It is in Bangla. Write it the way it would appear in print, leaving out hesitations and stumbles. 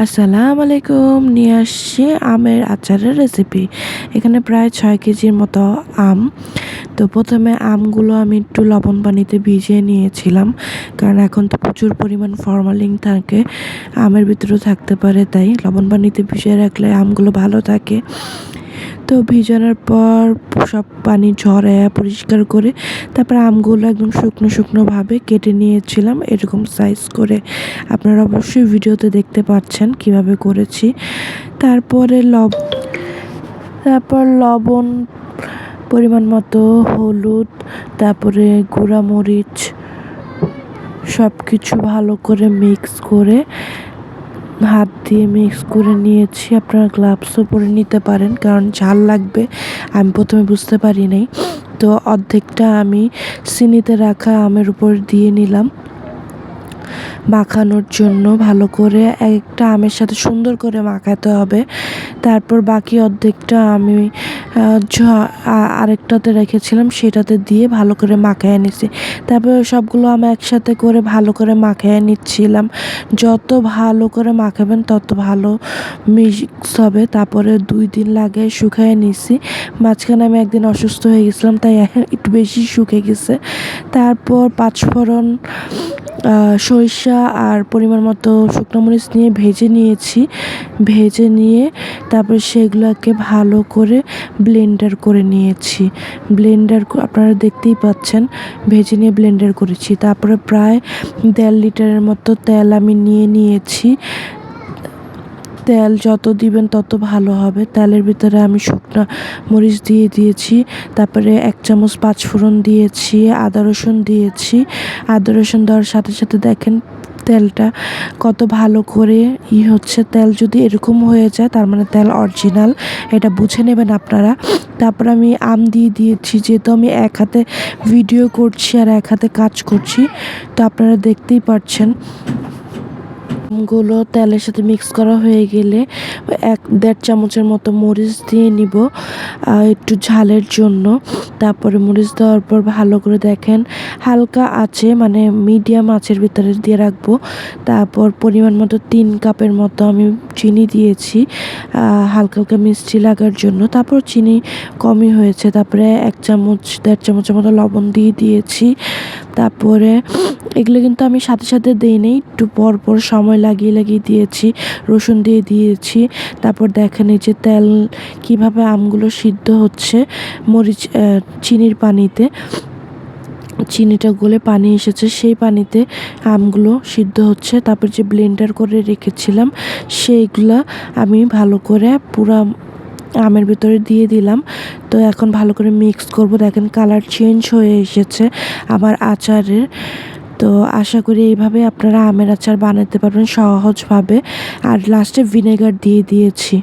আসসালামু আলাইকুম, নিয়ে আসছি আমের আচারের রেসিপি। এখানে প্রায় 6 কেজির মতো আম। তো প্রথমে আমগুলো আমি একটু লবণ পানিতে ভিজিয়ে নিয়েছিলাম, কারণ এখন তো প্রচুর পরিমাণ ফরমালিন থাকে, আমের ভিতরেও থাকতে পারে, তাই লবণ পানিতে ভিজিয়ে রাখলে আমগুলো ভালো থাকে। তো ভিজানোর পর সব পানি ঝরায়া পরিষ্কার করে তারপর আমগুলো একদম শুকনো শুকনোভাবে কেটে নিয়েছিলাম, এরকম সাইজ করে। আপনারা অবশ্যই ভিডিওতে দেখতে পাচ্ছেন কিভাবে করেছি। তারপর লবণ পরিমাণ মতো, হলুদ, তারপরে গুঁড়া মরিচ, সব কিছু ভালো করে মিক্স করে হাত দিয়ে মিক্স করে নিয়েছি। আপনারা গ্লাভসও পরে নিতে পারেন, কারণ ঝাল লাগবে। আমি প্রথমে বুঝতে পারি নাই, তো অর্ধেকটা আমি চিনিতে রাখা আমের উপর দিয়ে নিলাম মাখানোর জন্য। ভালো করে একটা আমের সাথে সুন্দর করে মাখাতে হবে। তারপর বাকি অর্ধেকটা আমি আরেকটাতে রেখেছিলাম, সেটাতে দিয়ে ভালো করে মাখিয়ে নিচ্ছি। তারপর সবগুলো আমি একসাথে করে ভালো করে মাখিয়ে নিচ্ছিলাম। যত ভালো করে মাখাবেন তত ভালো মিক্স হবে। তারপরে 2 দিন লাগে শুকিয়ে নিচ্ছি। মাঝখানে আমি একদিন অসুস্থ হয়ে গেছিলাম, তাই একটু বেশি শুকিয়ে গেছে। তারপর 5 ফোড়ন, সরিষা আর পরিমাণ মতো শুকনো মরিচ নিয়ে ভেজে নিয়ে তারপর সেগুলোকে ভালো করে ব্লেন্ডার করে নিয়েছি। আপনারা দেখতেই পাচ্ছেন, ভেজে নিয়ে ব্লেন্ডার করেছি। তারপরে প্রায় 1.5 লিটারের মতো তেল আমি নিয়েছি। তেল যত দিবেন তত ভালো হবে। তেলের ভিতরে আমি শুকনো মরিচ দিয়েছি, তারপরে 1 চামচ 5 ফোড়ন দিয়েছি, আদা রসুন দিয়েছি। আদা রসুন দেওয়ার সাথে সাথে দেখেন তেলটা কত ভালো করে হচ্ছে। তেল যদি এরকম হয়ে যায় তার মানে তেল অরিজিনাল, এটা বুঝে নেবেন আপনারা। তারপর আমি আম দিয়েছি, যেহেতু আমি এক হাতে ভিডিও করছি আর এক হাতে কাজ করছি, তো আপনারা দেখতেই পাচ্ছেন। আমগুলো তেলের সাথে মিক্স করা হয়ে গেলে 1-1.5 চামচের মতো মরিচ দিয়ে নিব একটু ঝালের জন্য। তারপরে মরিচ দেওয়ার পর ভালো করে দেখেন হালকা আঁচে, মানে মিডিয়াম আঁচের ভিতরে দিয়ে রাখবো। তারপর পরিমাণ মতো 3 কাপের মতো আমি চিনি দিয়েছি হালকা হালকা মিষ্টি লাগার জন্য। তারপর চিনি কমই হয়েছে। তারপরে 1-1.5 চামচের মতো লবণ দিয়েছি। তারপরে এগুলো কিন্তু আমি সাথে সাথে দিইনি, একটু পর পর সময় লাগিয়ে দিয়েছি। রসুন দিয়েছি। তারপর দেখেন এই যে তেল কিভাবে আমগুলো সিদ্ধ হচ্ছে চিনির পানিতে। চিনিটা গলে পানি এসেছে, সেই পানিতে আমগুলো সিদ্ধ হচ্ছে। তারপর যে ব্লেন্ডার করে রেখেছিলাম সেইগুলা আমি ভালো করে পুরা আমের ভিতরে দিয়ে দিলাম। তো এখন ভালো করে মিক্স করব। দেখেন কালার চেঞ্জ হয়ে এসেছে আমার আচারের। তো আশা করি এইভাবে আপনারা আমের আচার বানাতে পারবেন সহজভাবে। আর লাস্টে ভিনেগার দিয়েছি।